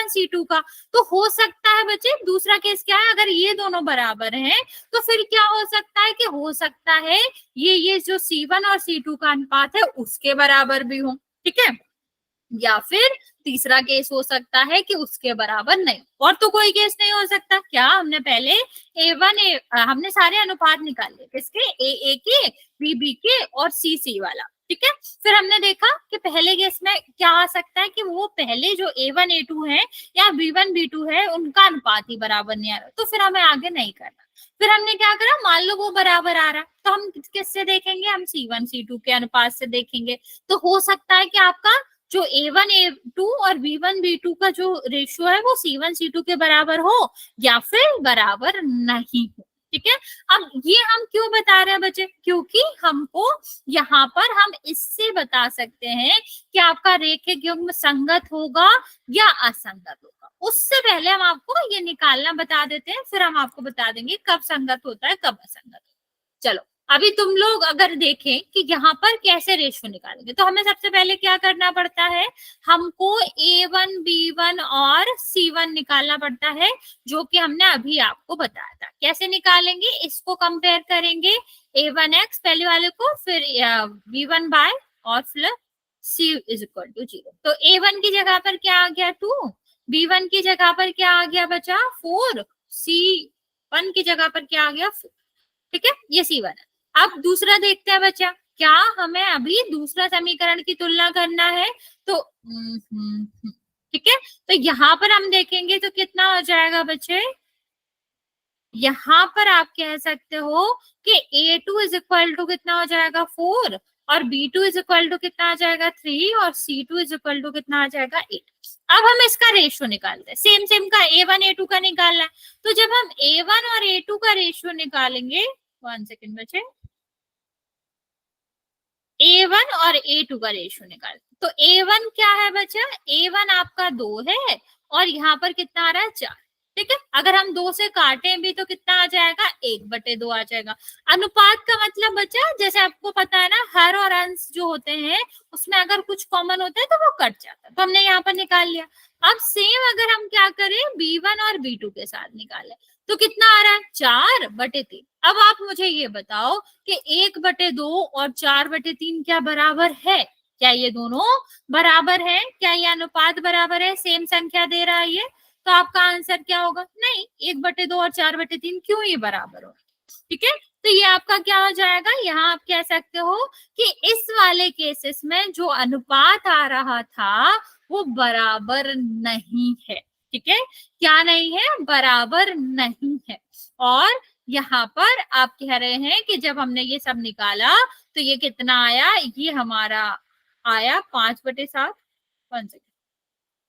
c2 का। तो हो सकता है बच्चे दूसरा केस क्या है, अगर ये दोनों बराबर हैं तो फिर क्या हो सकता है कि हो सकता है ये जो c1 और c2 का अनुपात है उसके बराबर भी हो। ठीक है या फिर तीसरा केस हो सकता है कि उसके बराबर नहीं, और तो कोई केस नहीं हो सकता। क्या हमने पहले हमने सारे अनुपात निकाले किसके, ए के बी के और सी वाला। ठीक है फिर हमने देखा कि पहले केस में क्या आ सकता है कि वो पहले जो a1 a2 है या b1 b2 है उनका अनुपात ही बराबर नहीं आ रहा, तो फिर हमें आगे नहीं करना। फिर हमने क्या करा, मान लो वो बराबर आ रहा तो हम किससे देखेंगे, हम c1 c2 के अनुपात से देखेंगे। तो हो सकता है कि आपका जो a1 a2 और b1 b2 का जो रेशियो है वो c1 c2 के बराबर हो या फिर बराबर नहीं हो। ठीक है अब ये हम क्यों बता रहे हैं बच्चे, क्योंकि हमको यहाँ पर हम इससे बता सकते हैं कि आपका रेखिक युग्म संगत होगा या असंगत होगा। उससे पहले हम आपको ये निकालना बता देते हैं, फिर हम आपको बता देंगे कब संगत होता है कब असंगत होता है। चलो अभी तुम लोग अगर देखें कि यहाँ पर कैसे रेशियो निकालेंगे, तो हमें सबसे पहले क्या करना पड़ता है, हमको a1 b1 और c1 निकालना पड़ता है, जो कि हमने अभी आपको बताया था। कैसे निकालेंगे, इसको कंपेयर करेंगे a1x पहले वाले को, फिर b1 बाय और फिर c इज इक्वल टू 0। तो a1 की जगह पर क्या आ गया 2, b1 की जगह पर क्या आ गया बचा 4, c1 की जगह पर क्या आ गया 4। ठीक है ये c1 है। अब दूसरा देखते हैं बच्चा, क्या हमें अभी दूसरा समीकरण की तुलना करना है। तो ठीक है तो यहाँ पर हम देखेंगे तो कितना हो जाएगा बच्चे, यहाँ पर आप कह सकते हो कि a2 इज इक्वल टू कितना हो जाएगा 4 और B2 इज इक्वल टू कितना आ जाएगा 3 और C2 इज इक्वल टू कितना आ जाएगा 8। अब हम इसका रेशियो निकालते हैं, सेम सेम का A1 A2 का निकालना है। तो जब हम A1 और A2 का रेशियो निकालेंगे, 1 सेकेंड बचे, A1 और A2 का रेशियो निकाल, तो A1 क्या है बच्चा, A1 आपका 2 है और यहाँ पर कितना आ रहा है 4। ठीक है, अगर हम 2 से काटें भी तो कितना आ जाएगा 1/2 आ जाएगा। अनुपात का मतलब बच्चा, जैसे आपको पता है ना, हर और अंश जो होते हैं उसमें अगर कुछ कॉमन होता है तो वो कट जाता है, तो हमने यहाँ पर निकाल लिया। अब सेम अगर हम क्या करें B1 और B2 के साथ निकालें तो कितना आ रहा है 4/3। अब आप मुझे ये बताओ कि 1/2 और 4/3 क्या बराबर है? क्या ये दोनों बराबर है? क्या ये अनुपात बराबर है? सेम संख्या दे रहा है ये, तो आपका आंसर क्या होगा? नहीं, 1/2 और 4/3 क्यों ये बराबर हो? ठीक है, तो ये आपका क्या हो जाएगा, यहाँ आप कह सकते हो कि इस वाले केसेस में जो अनुपात आ रहा था वो बराबर नहीं है। ठीक है, क्या नहीं है? बराबर नहीं है। और यहाँ पर आप कह रहे हैं कि जब हमने ये सब निकाला तो ये कितना आया, ये हमारा आया 5/7।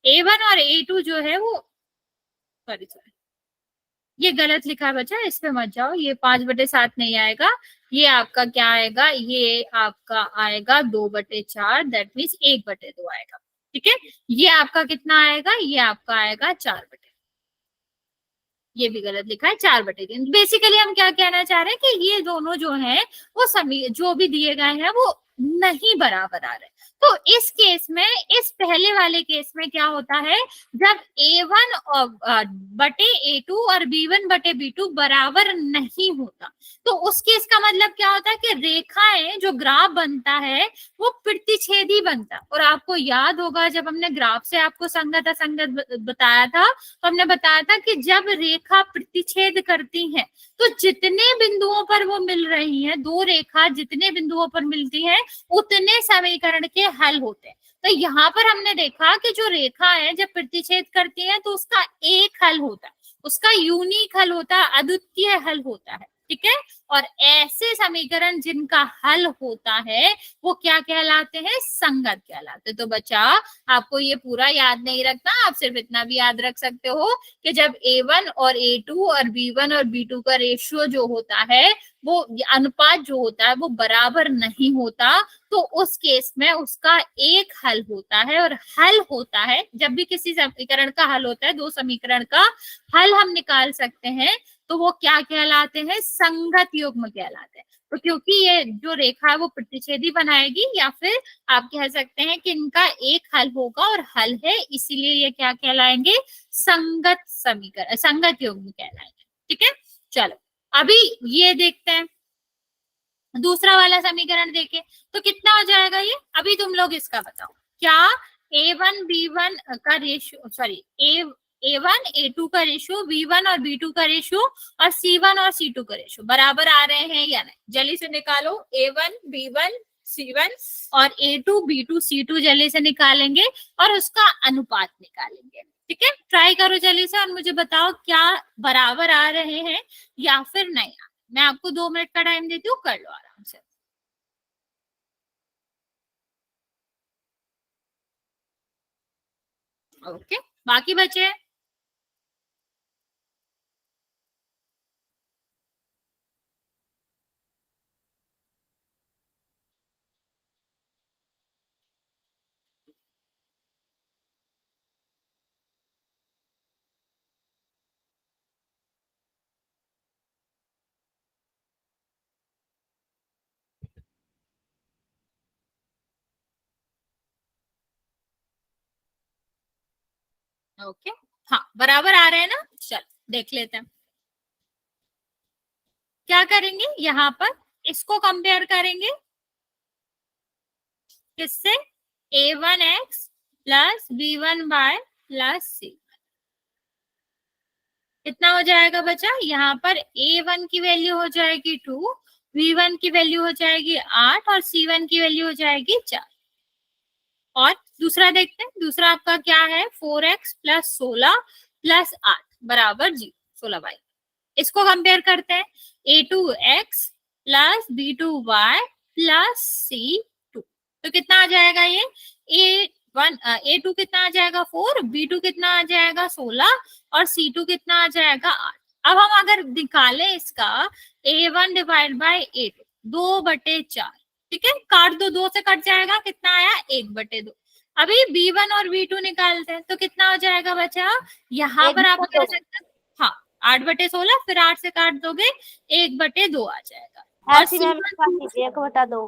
A1 और A2 जो है वो, सॉरी ये गलत लिखा है बच्चा, इस पे मत जाओ, ये 5/7 नहीं आएगा, ये आपका क्या आएगा, ये आपका आएगा 2/4, दैट मीन्स 1/2 आएगा। ठीक है, ये आपका कितना आएगा, ये आपका आएगा 4/3। ये भी गलत लिखा है 4/3। बेसिकली हम क्या कहना चाह रहे हैं कि ये दोनों जो है वो सभी जो भी दिए गए हैं वो नहीं बराबर आ रहे। तो इस केस में, इस पहले वाले केस में क्या होता है, जब A1 और बटे A2 और B1 बटे B2 बराबर नहीं होता तो उस केस का मतलब क्या होता है कि रेखाएं, जो ग्राफ बनता है वो प्रतिच्छेदी बनता है। और आपको याद होगा जब हमने ग्राफ से आपको संगत असंगत बताया था, तो हमने बताया था कि जब रेखा प्रतिच्छेद करती है तो जितने बिंदुओं पर वो मिल रही हैं, दो रेखा जितने बिंदुओं पर मिलती है उतने समीकरण के हल होते हैं। तो यहाँ पर हमने देखा कि जो रेखा है जब प्रतिच्छेद करती है तो उसका एक हल होता है, उसका यूनिक हल होता है, अद्वितीय हल होता है। ठीक है, और ऐसे समीकरण जिनका हल होता है वो क्या कहलाते हैं, संगत कहलाते। तो बच्चा आपको ये पूरा याद नहीं रखना, आप सिर्फ इतना भी याद रख सकते हो कि जब A1 और A2 और B1 और B2 का रेशियो जो होता है, वो अनुपात जो होता है वो बराबर नहीं होता, तो उस केस में उसका एक हल होता है। और हल होता है, जब भी किसी समीकरण का हल होता है, दो समीकरण का हल हम निकाल सकते हैं, तो वो क्या कहलाते हैं, संगत युग्म कहलाते हैं। तो क्योंकि ये जो रेखा है वो प्रतिच्छेदी बनाएगी, या फिर आप कह सकते हैं कि इनका एक हल होगा और हल है, इसीलिए ये क्या कहलाएंगे, संगत समीकरण, संगत युग्म कहलाएंगे। ठीक है, चलो अभी ये देखते हैं दूसरा वाला समीकरण देखे तो कितना हो जाएगा ये। अभी तुम लोग इसका बताओ, क्या A1 B1 का रेशियो, सॉरी A1 A2 का रेशियो, B1 और B2 का रेशियो और C1 और C2 का रेशियो बराबर आ रहे हैं या नहीं? जल्दी से निकालो, A1 B1 C1 और A2 B2 C2 जल्दी से निकालेंगे और उसका अनुपात निकालेंगे। ठीक है, ट्राई करो जल्दी से और मुझे बताओ क्या बराबर आ रहे हैं या फिर नहीं। मैं आपको 2 मिनट का टाइम देती हूँ, कर लो आराम से। ओके, बाकी बचे ओके, हाँ बराबर आ रहे हैं ना। चल देख लेते हैं क्या करेंगे, यहाँ पर इसको कंपेयर करेंगे किससे, A1x plus B1y plus C। कितना हो जाएगा बच्चा, यहाँ पर A1 की वैल्यू हो जाएगी 2, B1 की वैल्यू हो जाएगी 8 और C1 की वैल्यू हो जाएगी 4। और दूसरा देखते हैं, दूसरा आपका क्या है, 4x प्लस 16 प्लस 8 बराबर 0, 16y। इसको कंपेयर करते हैं, A2x plus B2y plus C तो कितना आ जाएगा ये A2 कितना आ जाएगा 4, B2 कितना आ जाएगा 16 और C2 कितना आ जाएगा 8। अब हम अगर निकालें इसका A1 डिवाइड बाई A2 2/4, ठीक है, काट दो, 2 से कट जाएगा, कितना आया 1/2। अभी B1 और B2 निकालते हैं तो कितना हो जाएगा बचा, यहाँ पर आप कह सकते हैं हाँ 8/16, फिर 8 से काट दोगे 1/2 आ जाएगा। और ऐसी मैम लीजिए 1/2।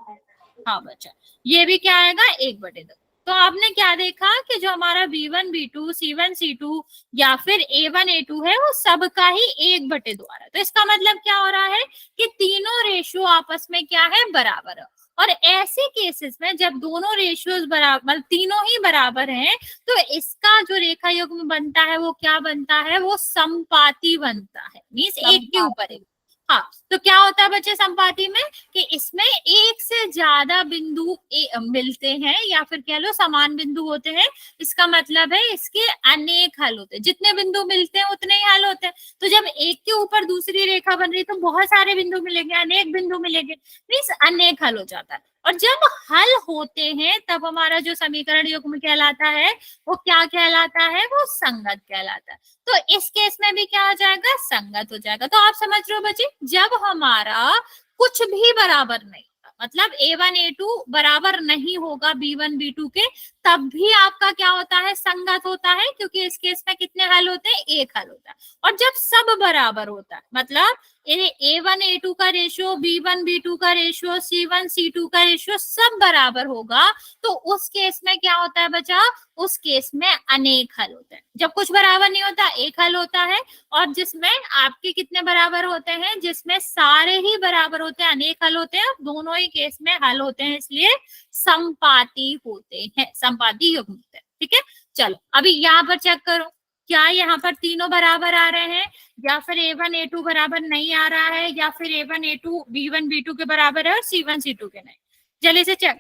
हाँ बच्चा, ये भी क्या आएगा 1/2। तो आपने क्या देखा कि जो हमारा B1 B2 C1 C2 या फिर A1 A2 है वो सबका ही 1/2 आ रहा है। तो इसका मतलब क्या हो रहा है कि तीनों रेशियो आपस में क्या है, बराबर है। और ऐसे केसेस में जब दोनों रेशियोज बराबर, मतलब तीनों ही बराबर हैं, तो इसका जो रेखा युग्म बनता है वो क्या बनता है, वो संपाती बनता है, मीन्स एक के ऊपर एक। हाँ, तो क्या होता है बच्चे संपाती में कि इसमें एक से ज्यादा बिंदु मिलते हैं या फिर कह लो समान बिंदु होते हैं। इसका मतलब है इसके अनेक हल होते हैं, जितने बिंदु मिलते हैं उतने ही हल होते हैं। तो जब एक के ऊपर दूसरी रेखा बन रही है तो बहुत सारे बिंदु मिलेंगे, अनेक बिंदु मिलेंगे, मीन्स अनेक हल हो जाता है। और जब हल होते हैं तब हमारा जो समीकरण युग्म कहलाता है वो क्या कहलाता है, वो संगत कहलाता है। तो इस केस में भी क्या हो जाएगा, संगत हो जाएगा। तो आप समझ रहे हो बच्चे, जब हमारा कुछ भी बराबर नहीं, मतलब A1 A2 बराबर नहीं होगा B1 B2 के, तब भी आपका क्या होता है, संगत होता है, क्योंकि इस केस में कितने हल होते हैं, एक हल होता है। और जब सब बराबर होता है, मतलब A1 A2 का रेशियो, B1 B2 का रेशियो, C1 C2 का रेशियो सब बराबर होगा, तो उस केस में क्या होता है बच्चा, उस केस में अनेक हल होते हैं। जब कुछ बराबर नहीं होता एक हल होता है, और जिसमें आपके कितने बराबर होते हैं, जिसमें सारे ही बराबर होते हैं, अनेक हल होते हैं, दोनों ही केस में हल होते हैं, इसलिए संपाती होते हैं, संपाती युग्म होते हैं। ठीक है, चलो अभी यहाँ पर चेक करो, क्या यहाँ पर तीनों बराबर आ रहे हैं, या फिर A1 A2 बराबर नहीं आ रहा है, या फिर A1 A2 B1 B2 के बराबर है और C1 C2 के नहीं। जल्दी से चेक।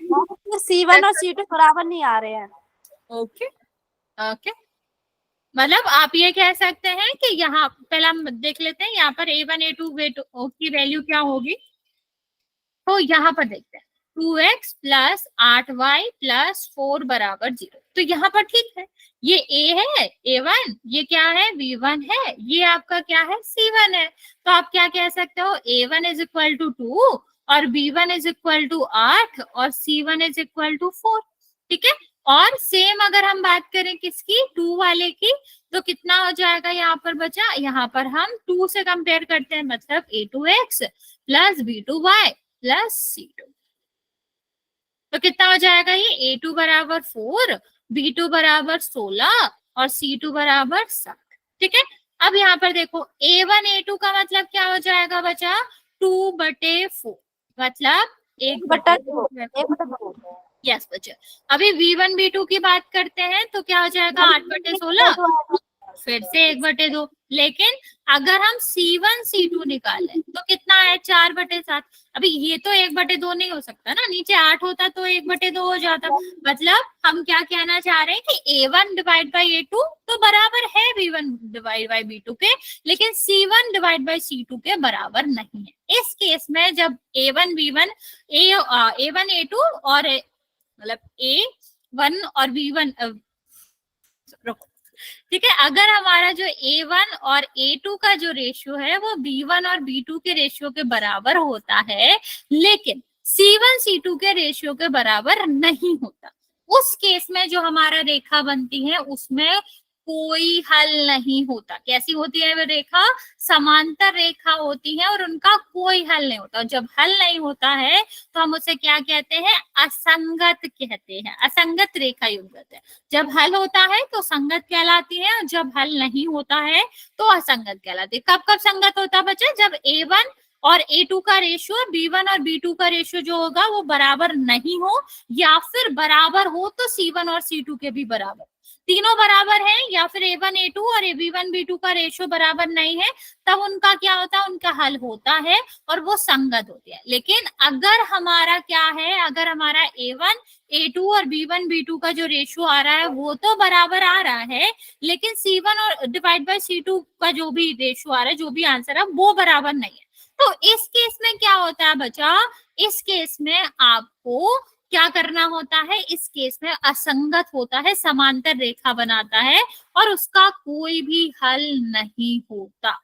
C1 और C2 बराबर नहीं आ रहे हैं। ओके ओके, मतलब आप ये कह सकते हैं कि यहाँ पहले हम देख लेते हैं, यहाँ पर A1 A2 की वैल्यू क्या होगी। तो यहाँ पर देखते हैं 2x प्लस 8y प्लस 4 बराबर 0। तो यहाँ पर ठीक है, ये A है A1, ये क्या है B1 है, ये आपका क्या है C1 है। तो आप क्या कह सकते हो, A1 इज इक्वल टू 2 और B1 इज इक्वल टू 8 और C1 इज इक्वल टू 4। ठीक है, और सेम अगर हम बात करें किसकी, 2 वाले की, तो कितना हो जाएगा यहाँ पर बचा, यहाँ पर हम 2 से कंपेयर करते हैं, मतलब A2x plus B2y plus C2। तो कितना हो जाएगा ये, A2 बराबर 4, B2 बराबर 16 और C2 बराबर 7। ठीक है, अब यहाँ पर देखो A1 A2 का मतलब क्या हो जाएगा बचा, 2/4, मतलब 1/2। यस बच्चा, अभी V1 V2 की बात करते हैं तो क्या हो जाएगा 8/16, फिर से 1/2। लेकिन अगर हम C1 C2 निकालें तो कितना है 4/7। अभी ये तो 1/2 नहीं हो सकता ना, नीचे 8 होता तो 1/2 हो जाता। मतलब हम क्या कहना चाह रहे हैं कि A1 डिवाइड बाई A2 तो बराबर है B1 डिवाइड बाई B2 के, लेकिन C1 डिवाइड बाई C2 के बराबर नहीं है। इस केस में जब A1 B1 A1 A2 और मतलब A1 और B1 रखो, ठीक है, अगर हमारा जो A1 और A2 का जो रेशियो है वो B1 और B2 के रेशियो के बराबर होता है, लेकिन C1 C2 के रेशियो के बराबर नहीं होता, उस केस में जो हमारा रेखा बनती है उसमें कोई हल नहीं होता। कैसी होती है वो रेखा, समांतर रेखा होती है और उनका कोई हल नहीं होता। जब हल नहीं होता है तो हम उसे क्या कहते हैं, असंगत कहते हैं, असंगत रेखा युग्म है। जब हल होता है तो संगत कहलाती है, और जब हल नहीं होता है तो असंगत कहलाती है। कब कब संगत होता है बच्चे, जब A1 और A2 का रेशियो, B1 और B2 का रेशियो जो होगा वो बराबर नहीं हो, या फिर बराबर हो तो C1 और C2 के भी बराबर, तीनों बराबर हैं, या फिर A1 A2 और B1 B2 का रेशियो बराबर नहीं है, तब उनका क्या होता है, उनका हल होता है और वो संगत होती है। लेकिन अगर हमारा क्या है, अगर हमारा A1 A2 और B1 B2 का जो रेशियो आ रहा है वो तो बराबर आ रहा है, लेकिन C1 और डिवाइड बाय C2 का जो भी रेशियो आ रहा है, जो भी आंसर है वो बराबर नहीं है। तो इस केस में क्या होता है बच्चा, इस केस में आपको क्या करना होता है इस केस में, असंगत होता है, समांतर रेखा बनाता है और उसका कोई भी हल नहीं होता।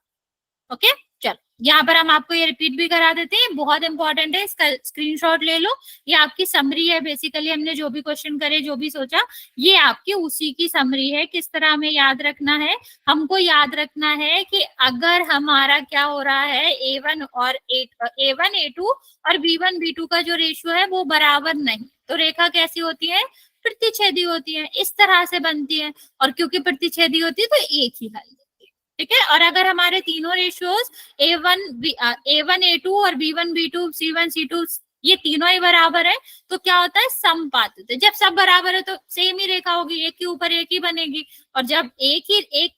ओके, चल यहाँ पर हम आपको ये रिपीट भी करा देते हैं, बहुत इंपॉर्टेंट है, इसका स्क्रीनशॉट ले लो। ये आपकी समरी है, बेसिकली हमने जो भी क्वेश्चन करे, जो भी सोचा, ये आपकी उसी की समरी है। किस तरह हमें याद रखना है, हमको याद रखना है कि अगर हमारा क्या हो रहा है, A1 और A1 A2 और B1 B2 का जो रेशियो है वो बराबर नहीं, तो रेखा कैसी होती है, प्रतिच्छेदी होती है, इस तरह से बनती है। और क्योंकि प्रतिच्छेदी होती है तो एक ही हल, ठीक है। और अगर हमारे तीनों रेशियोज A1 A2 और B1 B2 C1 C2 ये तीनों ही बराबर है, तो क्या होता है, समपात। जब सब बराबर है तो सेम ही रेखा होगी, एक के ऊपर एक ही बनेगी, और जब एक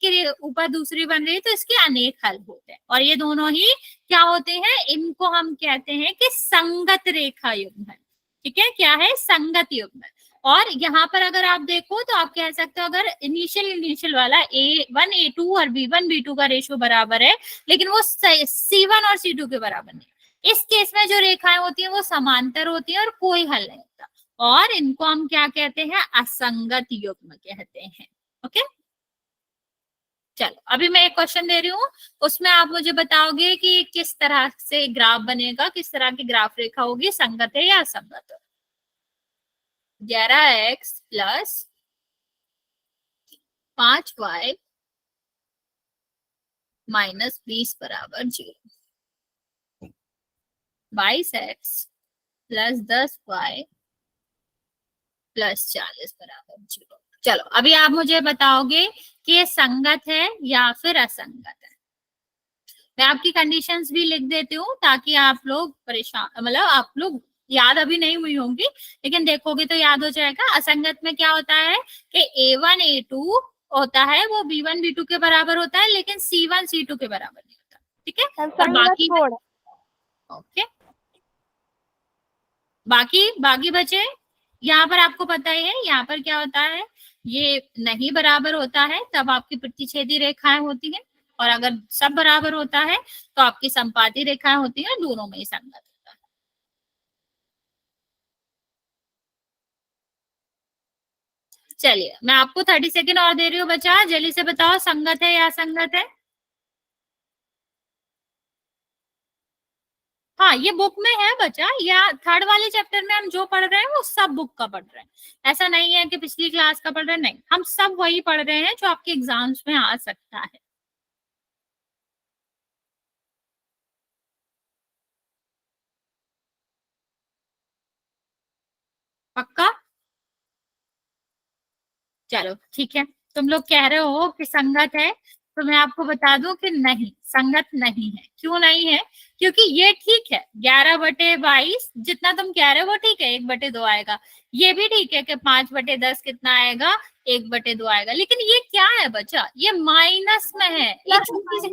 के ऊपर दूसरी बन रही है तो इसके अनेक हल होते हैं, और ये दोनों ही क्या होते हैं, इनको हम कहते हैं कि संगत रेखा युग्म है। ठीक है, क्या है, संगत युग्म है। और यहाँ पर अगर आप देखो तो आप कह सकते हो, अगर इनिशियल वाला A1 A2 और B1 B2 का रेशियो बराबर है, लेकिन वो C1 और C2 के बराबर नहीं, इस केस में जो रेखाएं होती हैं वो समांतर होती हैं और कोई हल नहीं होता, और इनको हम क्या कहते हैं, असंगत युग्म कहते हैं। ओके, चलो अभी मैं एक क्वेश्चन दे रही हूँ, उसमें आप मुझे बताओगे कि किस तरह से ग्राफ बनेगा, किस तरह की ग्राफ रेखा होगी, संगत है या असंगत। 11x प्लस 5y माइनस 20 बराबर 0, 22x प्लस 10y प्लस 40 बराबर 0। चलो अभी आप मुझे बताओगे कि ये संगत है या फिर असंगत है। मैं आपकी कंडीशंस भी लिख देती हूँ ताकि आप लोग परेशान, मतलब आप लोग याद अभी नहीं हुई होंगी, लेकिन देखोगे तो याद हो जाएगा। असंगत में क्या होता है कि A1 A2 होता है वो B1 B2 के बराबर होता है, लेकिन C1 C2 के बराबर नहीं होता। ठीक है, और बाकी ओके, बाकी बचे, यहाँ पर आपको पता ही है, यहाँ पर क्या होता है, ये नहीं बराबर होता है तब आपकी प्रतिच्छेदी रेखाएं होती हैं, और अगर सब बराबर होता है तो आपकी संपाती रेखाएं होती हैं, दोनों में ही संगत होता है। चलिए मैं आपको 30 सेकेंड और दे रही हूँ बच्चा, जल्दी से बताओ संगत है या असंगत है। हाँ ये बुक में है बच्चा, या थर्ड वाले चैप्टर में हम जो पढ़ रहे हैं वो सब बुक का पढ़ रहे हैं, ऐसा नहीं है कि पिछली क्लास का पढ़ रहे हैं, नहीं, हम सब वही पढ़ रहे हैं जो आपके एग्जाम्स में आ सकता है। पक्का, चलो ठीक है। तुम लोग कह रहे हो कि संगत है, तो मैं आपको बता दूं कि नहीं, संगत नहीं है। क्यों नहीं है, क्योंकि ये ठीक है 11/22 जितना तुम कह रहे हो वो ठीक है, 1/2 आएगा, ये भी ठीक है कि 5/10 कितना आएगा, 1/2 आएगा, लेकिन ये क्या है बच्चा, ये माइनस में है, ये छोटी सी,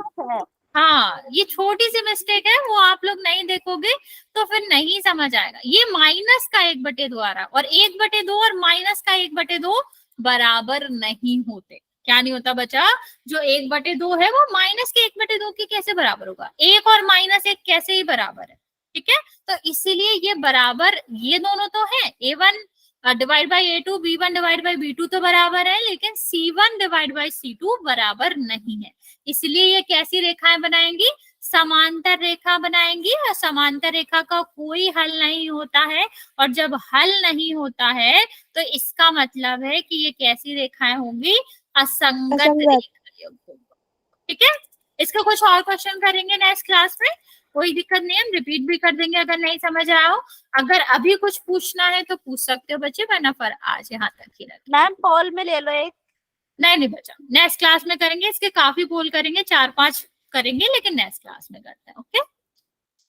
हाँ ये छोटी सी मिस्टेक है, वो आप लोग नहीं देखोगे तो फिर नहीं समझ आएगा। ये माइनस का 1/2 आ रहा, और 1/2 और माइनस का 1/2 बराबर नहीं होते। क्या नहीं होता बच्चा, जो 1/2 है वो माइनस के 1/2 के कैसे बराबर होगा, 1 और -1 कैसे ही बराबर है। ठीक है, तो इसीलिए ये बराबर, ये दोनों तो है, A1 divide by A2 B1 divide by B2 तो बराबर है, लेकिन C1 डिवाइड बाई C2 बराबर नहीं है। इसलिए ये कैसी रेखाएं बनाएंगी, समांतर रेखा बनाएंगी, और समांतर रेखा का कोई हल नहीं होता है, और जब हल नहीं होता है तो इसका मतलब है कि ये कैसी रेखाएं होंगी, असंगत रेखा। ठीक है, इसका कुछ और क्वेश्चन करेंगे नेक्स्ट क्लास में, कोई दिक्कत नहीं, हम रिपीट भी कर देंगे अगर नहीं समझ आया हो। अगर अभी कुछ पूछना है तो पूछ सकते हो बच्चे, वरना फिर आज यहाँ तक ही रखें। मैम पोल में ले लो एक। नहीं बच्चा, नेक्स्ट क्लास में करेंगे, इसके काफी पोल करेंगे, 4-5 करेंगे, लेकिन नेक्स्ट क्लास में करते हैं। ओके।